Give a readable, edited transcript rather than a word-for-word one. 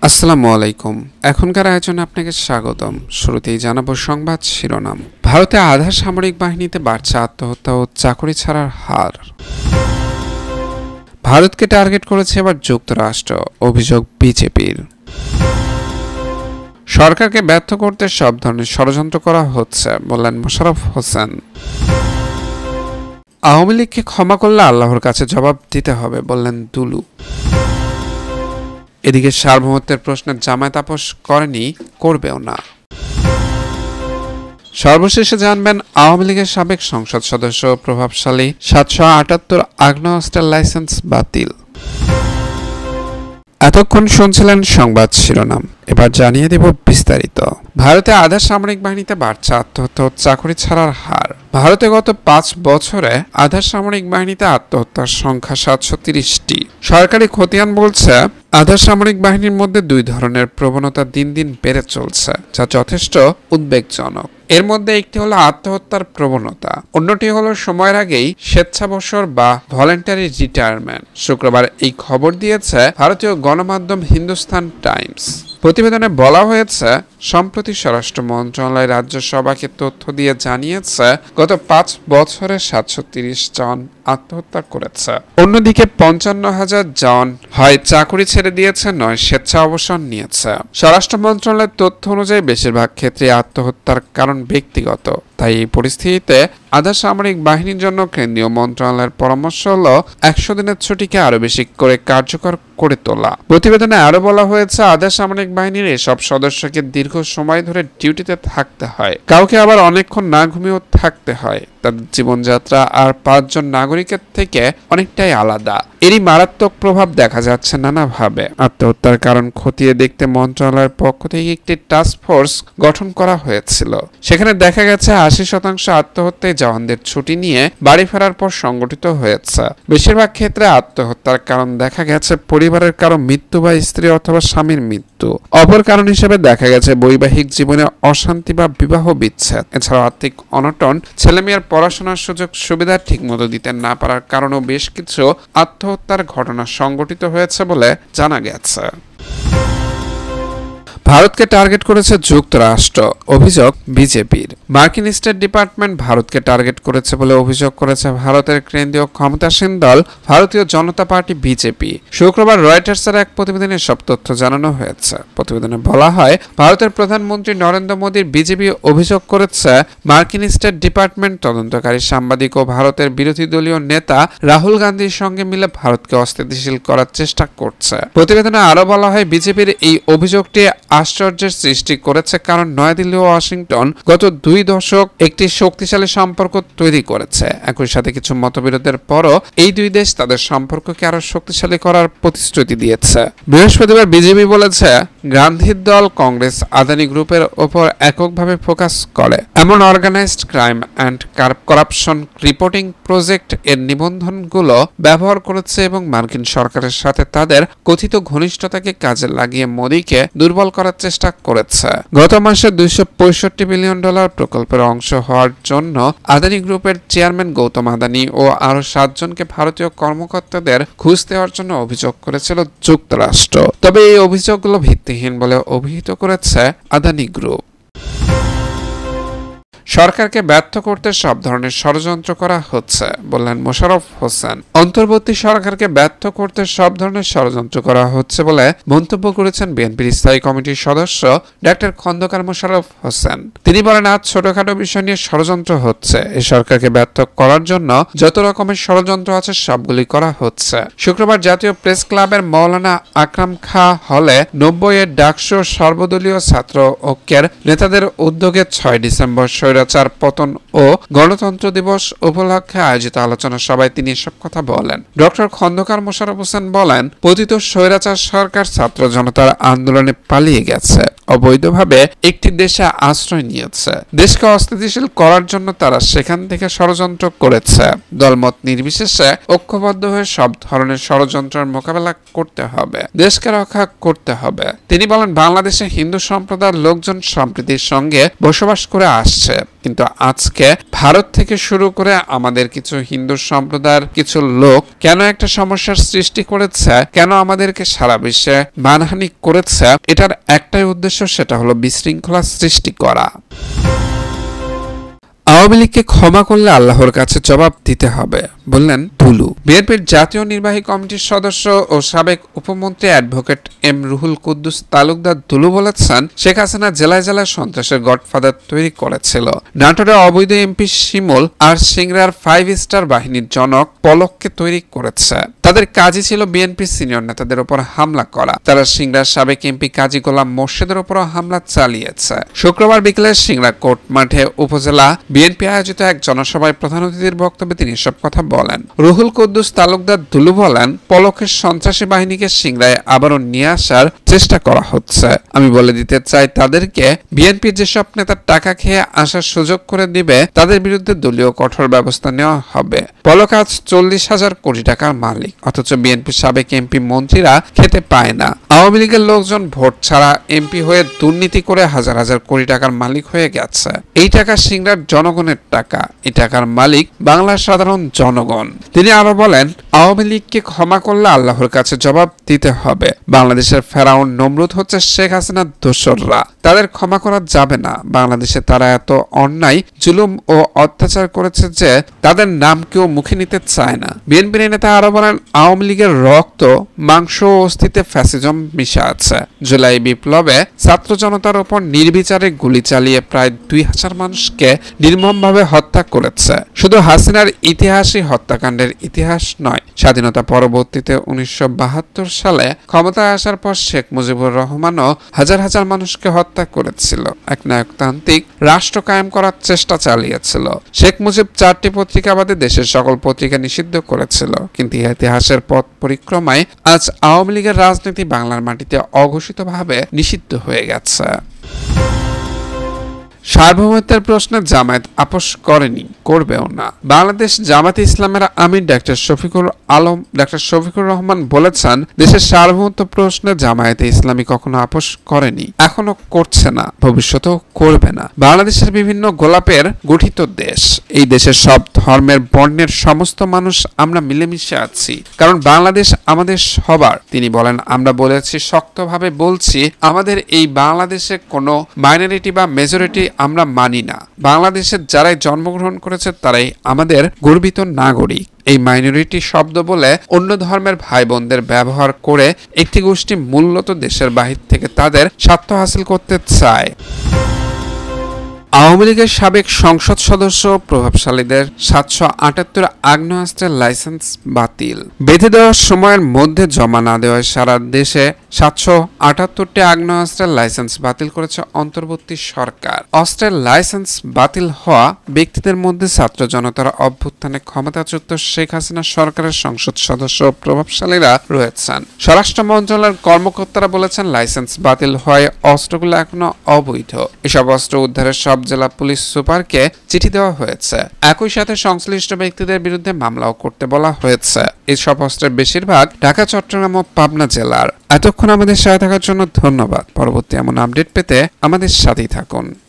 আসসালামু আলাইকুম। এখনকার আয়োজনে আপনাকে স্বাগতম। শুরুতেই জানাবো সংবাদ শিরোনাম। ভারতে আধা সামরিক বাহিনীতে বাড়ছে আত্মহত্যা ও চাকরি ছাড়ার হার। ভারতকে টার্গেট করেছে এবার যুক্তরাষ্ট্র, অভিযোগ বিজেপির। সরকারকে ব্যর্থ করতে সব ধরনের ষড়যন্ত্র করা হচ্ছে, বললেন মোশাররফ হোসেন। আওয়ামী লীগকে ক্ষমা করলে আল্লাহর কাছে জবাব দিতে হবে, বললেন দুলু। এদিকে সার্বভৌমত্বের প্রশ্নে জামায়াত আপোষ করেনি, করবেও না। সর্বশেষে জানবেন আওয়ামী লীগের সাবেক সংসদ সদস্য প্রভাবশালী 778 আগ্নেয়াস্ত্রের লাইসেন্স বাতিল। এতক্ষণ শুনছিলেন সংবাদ শিরোনাম, এবার জানিয়ে দেব বিস্তারিত। ভারতে আধা সামরিক বাহিনীতে বাড়ছে আত্মহত্যা ও চাকরি ছাড়ার হার। ভারতে গত 5 বছরে আধা সামরিক বাহিনীতে আত্মহত্যার সংখ্যা 730টি। সরকারি খতিয়ান বলছে আধা সামরিক বাহিনীর মধ্যে দুই ধরনের প্রবণতা দিন দিন বেড়ে চলছে, যা যথেষ্ট উদ্বেগজনক। এর মধ্যে একটি হলো আত্মহত্যার প্রবণতা, অন্যটি হলো সময়ের আগেই স্বেচ্ছাবসর বা ভলেন্টারি রিটায়ারমেন্ট। শুক্রবার এই খবর দিয়েছে ভারতীয় গণমাধ্যম হিন্দুস্তান টাইমস। প্রতিবেদনে বলা হয়েছে, সম্প্রতি স্বরাষ্ট্র মন্ত্রণালয় রাজ্যসভাকে তথ্য দিয়ে জানিয়েছে গত 5 বছরে 730 জন আত্মহত্যা করেছে। অন্যদিকে 55,000 জন হয় চাকরি ছেড়ে দিয়েছে, নয় স্বেচ্ছা অবসর নিয়েছে। স্বরাষ্ট্র মন্ত্রণালয়ের তথ্য অনুযায়ী বেশিরভাগ ক্ষেত্রে আত্মহত্যার কারণ ব্যক্তিগত। তাই এই পরিস্থিতিতে আধা সামরিক বাহিনীর জন্য কেন্দ্রীয় মন্ত্রণালয়ের পরামর্শ হলো 100 দিনের ছুটিকে আরো বেশি করে কার্যকর করে তোলা। প্রতিবেদনে আরো বলা হয়েছে, আধা সামরিক বাহিনীর এসব সদস্যকে দীর্ঘ সময় ধরে ডিউটিতে থাকতে হয়, কাউকে আবার অনেকক্ষণ না ঘুমিয়েও থাকতে হয়। তাদের জীবনযাত্রা আর 5 জন নাগরিকের থেকে অনেকটাই আলাদা। এরই মারাত্মক প্রভাব দেখা যাচ্ছে নানাভাবে। আত্মহত্যার কারণ খতিয়ে দেখতে মন্ত্রণালয়ের পক্ষ থেকে একটি টাস্ক ফোর্স গঠন করা হয়েছিল। সেখানে দেখা গেছে 80% আত্মহত্যায় জওয়ানদের ছুটি নিয়ে বাড়ি ফেরার পর সংগঠিত হয়েছে। বেশিরভাগ ক্ষেত্রে আত্মহত্যার কারণ দেখা গেছে পরিবারের কারো মৃত্যু বা স্ত্রী অথবা স্বামীর মৃত্যু। অপর কারণ হিসেবে দেখা গেছে বৈবাহিক জীবনে অশান্তি বা বিবাহ বিচ্ছেদ। এছাড়াও আর্থিক অনটন, ছেলেমেয়ের পড়াশোনার সুযোগ সুবিধা ঠিকমতো দিতে না পারার কারণেও বেশ কিছু আত্মহত্যার ঘটনা সংঘটিত হয়েছে বলে জানা গেছে। ভারতকে টার্গেট করেছে যুক্তরাষ্ট্র, অভিযোগ বিজেপির। মার্কিন স্টেট ডিপার্টমেন্ট ভারতকে টার্গেট করেছে বলে অভিযোগ করেছে ভারতের কেন্দ্রীয় ক্ষমতাসীন দল ভারতীয় জনতা পার্টি বিজেপি। শুক্রবার রয়টার্সের এক প্রতিবেদনে সব তথ্য জানানো হয়েছে। প্রতিবেদনে বলা হয়, ভারতের প্রধানমন্ত্রী নরেন্দ্র মোদীর বিজেপি অভিযোগ করেছে মার্কিন স্টেট ডিপার্টমেন্ট তদন্তকারী সাংবাদিক ও ভারতের বিরোধী দলীয় নেতা রাহুল গান্ধীর সঙ্গে মিলে ভারতকে অস্থিতিশীল করার চেষ্টা করছে। প্রতিবেদনে আরো বলা হয়, বিজেপির এই অভিযোগটি আশ্চর্যের সৃষ্টি করেছে, কারণ নয়াদিল্লি ও ওয়াশিংটন গত 2 দশক একটি শক্তিশালী সম্পর্ক তৈরি করেছে। একই সাথে কিছু মতবিরোধের পরও এই দুই দেশ তাদের সম্পর্ককে আরো শক্তিশালী করার প্রতিশ্রুতি দিয়েছে। বৃহস্পতিবার বিজেপি বলেছে, গান্ধীর দল কংগ্রেস আদানি গ্রুপের ওপর এককভাবে ফোকাস করে এমন organised crime and corruption reporting project এর নিবন্ধনগুলো ব্যবহার করেছে এবং মার্কিন সরকারের সাথে তাদের কথিত ঘনিষ্ঠতাকে কাজে লাগিয়ে মোদীকে দুর্বল করার চেষ্টা করেছে। গত মাসে $265 বিলিয়ন প্রকল্পের অংশ হওয়ার জন্য আদানি গ্রুপের চেয়ারম্যান গৌতম আদানি ও আরো 7 জনকে ভারতীয় কর্মকর্তাদের ঘুষ দেওয়ার জন্য অভিযোগ করেছিল যুক্তরাষ্ট্র। তবে এই অভিযোগগুলো ভিত্তিহীন বলে অভিহিত করেছে আদানি গ্রুপ। সরকারকে ব্যর্থ করতে সব ধরনের ষড়যন্ত্র করা হচ্ছে, বললেন মোশাররফ হোসেন। অন্তর্বর্তী সরকারকে ব্যর্থ করতে সব ধরনের ষড়যন্ত্র করা হচ্ছে বলে মন্তব্য করেছেন বিএনপির স্থায়ী কমিটির সদস্য ডক্টর খন্দকার মোশাররফ হোসেন। তিনি বলেন, আজ ছোটখাটো বিষয় নিয়ে ষড়যন্ত্র হচ্ছে। এই সরকারকে ব্যর্থ করার জন্য যত রকমের ষড়যন্ত্র আছে সবগুলি করা হচ্ছে। শুক্রবার জাতীয় প্রেস ক্লাবের মৌলানা আকরাম খাঁ হলে 90-এর ডাকসু সর্বদলীয় ছাত্র ঐক্যের নেতাদের উদ্যোগে 6 ডিসেম্বর স্বৈরাচার পতন ও গণতন্ত্র দিবস উপলক্ষে আয়োজিত আলোচনা সভায় তিনি এসব কথা বলেন। ডক্টর খন্দকার মোশাররফ হোসেন বলেন, পতিত স্বৈরাচার সরকার ছাত্র জনতার আন্দোলনে পালিয়ে গেছে, অবৈধভাবে একটি দেশে আশ্রয় নিয়েছে। দেশকে অস্থিতিশীল করার জন্য তারা সেখান থেকে ষড়যন্ত্র করেছে। দলমত নির্বিশেষে ঐক্যবদ্ধ হয়ে সব ধরনের ষড়যন্ত্রের মোকাবেলা করতে হবে, দেশকে রক্ষা করতে হবে। তিনি বলেন, বাংলাদেশে হিন্দু সম্প্রদায়ের লোকজন সম্প্রীতির সঙ্গে বসবাস করে আসছে। কিন্তু আজকে ভারত থেকে শুরু করে আমাদের কিছু হিন্দু সম্প্রদায়ের কিছু লোক কেন একটা সমস্যার সৃষ্টি করেছে, কেন আমাদেরকে সারা বিশ্বে মানহানি করেছে, এটার একটাই উদ্দেশ্য, সেটা হলো বিশৃঙ্খলা সৃষ্টি করা। আওয়ামী লীগকে ক্ষমা করলে আল্লাহর কাছে জবাব দিতে হবে, বললেন দুলু। বিএনপির জাতীয় নির্বাহী কমিটির সদস্য ও সাবেক উপমন্ত্রী অ্যাডভোকেট এম রুহুল কুদ্দুস তালুকদার দুলু বলেছেন, শেখ হাসিনা জেলায় জেলায় সন্ত্রাসের গডফাদার তৈরি করেছিল। নাটোরে অবৈধ এমপি শিমুল আর সিংড়ার 5 স্টার বাহিনীর জনক পলককে তৈরি করেছে। তাদের কাজই ছিল বিএনপির সিনিয়র নেতাদের উপর হামলা করা। তারা সিংড়ার সাবেক এমপি কাজী গোলাম মোর্শেদের উপর হামলা চালিয়েছে। শুক্রবার বিকেলে সিংড়া কোর্ট মাঠে উপজেলা বিএনপি আয়োজিত এক জনসভায় প্রধান অতিথির বক্তব্যে তিনি এসব কথা বলেন। রুহুল কুদ্দুস তালুকদার দুলু বলেন, পলকের সন্ত্রাসী বাহিনীকে সিংড়ায় আবারও নিয়ে আসার চেষ্টা করা হচ্ছে। আমি বলে দিতে চাই তাদেরকে, বিএনপির যেসব নেতার টাকা খেয়ে আসার সুযোগ করে দিবে তাদের বিরুদ্ধে দলীয় কঠোর ব্যবস্থা নেওয়া হবে। পলক আজ 40,000 কোটি টাকার মালিক, অথচ বিএনপির সাবেক এমপি মন্ত্রীরা খেতে পায় না। আওয়ামী লীগের লোকজন ভোট ছাড়া এমপি হয়ে দুর্নীতি করে হাজার হাজার কোটি টাকার মালিক হয়ে গেছে। এই টাকা সিংড়ার জনগণের টাকা, এই টাকার মালিক বাংলার সাধারণ জনগণ। তিনি আরো বলেন, আওয়ামী লীগকে ক্ষমা করলে আল্লাহর কাছে জবাব দিতে হবে। বাংলাদেশের ফেরাউন নমরুদ হচ্ছে শেখ হাসিনার দোসররা, তাদের ক্ষমা করা যাবে না। বাংলাদেশে তারা এত অন্যায়, জুলুম ও অত্যাচার করেছে যে তাদের নাম কেউ মুখে নিতে চায় না। বিএনপির নেতা আরো বলেন, আওয়ামী লীগের রক্ত, মাংস ও অস্থিতে ফ্যাসিজম মিশা আছে। জুলাই বিপ্লবে ছাত্র জনতার উপর নির্বিচারে গুলি চালিয়ে প্রায় 2,000 মানুষকে নির্মমভাবে হত্যা করেছে। শুধু হাসিনার ইতিহাসই হত্যাকাণ্ডের ইতিহাস নয়। স্বাধীনতা পরবর্তীতে 1972 সালে ক্ষমতায় আসার পর শেখ মুজিবুর রহমানও হাজার হাজার মানুষকে হত্যা করেছিল। এক নায়কতান্ত্রিক রাষ্ট্র কায়েম করার চেষ্টা চালিয়েছিল। শেখ মুজিব 4টি পত্রিকা বাদে দেশের সকল পত্রিকা নিষিদ্ধ করেছিল। কিন্তু ইতিহাসের পথ পরিক্রমায় আজ আওয়ামী লীগের রাজনীতি বাংলার মাটিতে অঘোষিতভাবে নিষিদ্ধ হয়ে গেছে। সার্বভৌমত্বের প্রশ্নে জামায়াত আপোষ করেনি, করবেও না। বাংলাদেশ জামায়াতে ইসলামের আমির ডাক্তার শফিকুর রহমান বলেছেন, দেশের সার্বভৌমত্ব প্রশ্নে জামায়াতে ইসলামী কখনো আপোষ করেনি, এখনো করছে না, ভবিষ্যতেও করবে না। বাংলাদেশের বিভিন্ন গোলাপের গঠিত দেশ। এই দেশের সব ধর্মের, বর্ণের সমস্ত মানুষ আমরা মিলেমিশে আছি, কারণ বাংলাদেশ আমাদের সবার। তিনি বলেন, আমরা বলেছি, শক্তভাবে বলছি, আমাদের এই বাংলাদেশে কোনো মাইনরিটি বা মেজরিটি আমরা মানি না। বাংলাদেশের যারাই জন্মগ্রহণ করেছে তারাই আমাদের গর্বিত নাগরিক। এই মাইনরিটি শব্দ বলে অন্য ধর্মের ভাই বোনদের ব্যবহার করে একটি গোষ্ঠী মূলত দেশের বাহির থেকে তাদের স্বার্থ হাসিল করতে চায়। আওয়ামী লীগের সাবেক সংসদ সদস্য প্রভাবশালীদের 778 আগ্নেয়াস্ত্রের লাইসেন্স বাতিল। বেঁধে দেওয়ার সময়ের মধ্যে জমা না দেওয়ায় সারা দেশে 778টি আগ্নেয়াস্ত্রের লাইসেন্স বাতিল করেছে অন্তর্বর্তী সরকার। অস্ত্রের লাইসেন্স বাতিল হওয়া ব্যক্তিদের মধ্যে ছাত্র জনতার অভ্যুত্থানে ক্ষমতাচ্যুত শেখ হাসিনা সরকারের সংসদ সদস্য প্রভাবশালীরা রয়েছেন। স্বরাষ্ট্র মন্ত্রণালয়ের কর্মকর্তারা বলেছেন, লাইসেন্স বাতিল হওয়ায় অস্ত্রগুলো এখনো অবৈধ। এসব অস্ত্র উদ্ধারের সব জেলা পুলিশ সুপারকে চিঠি দেওয়া হয়েছে। একই সাথে সংশ্লিষ্ট ব্যক্তিদের বিরুদ্ধে মামলাও করতে বলা হয়েছে। এসব অস্ত্রের বেশিরভাগ ঢাকা, চট্টগ্রাম ও পাবনা জেলার। এতক্ষণ আমাদের সাথে থাকার জন্য ধন্যবাদ। পরবর্তী এমন আপডেট পেতে আমাদের সাথেই থাকুন।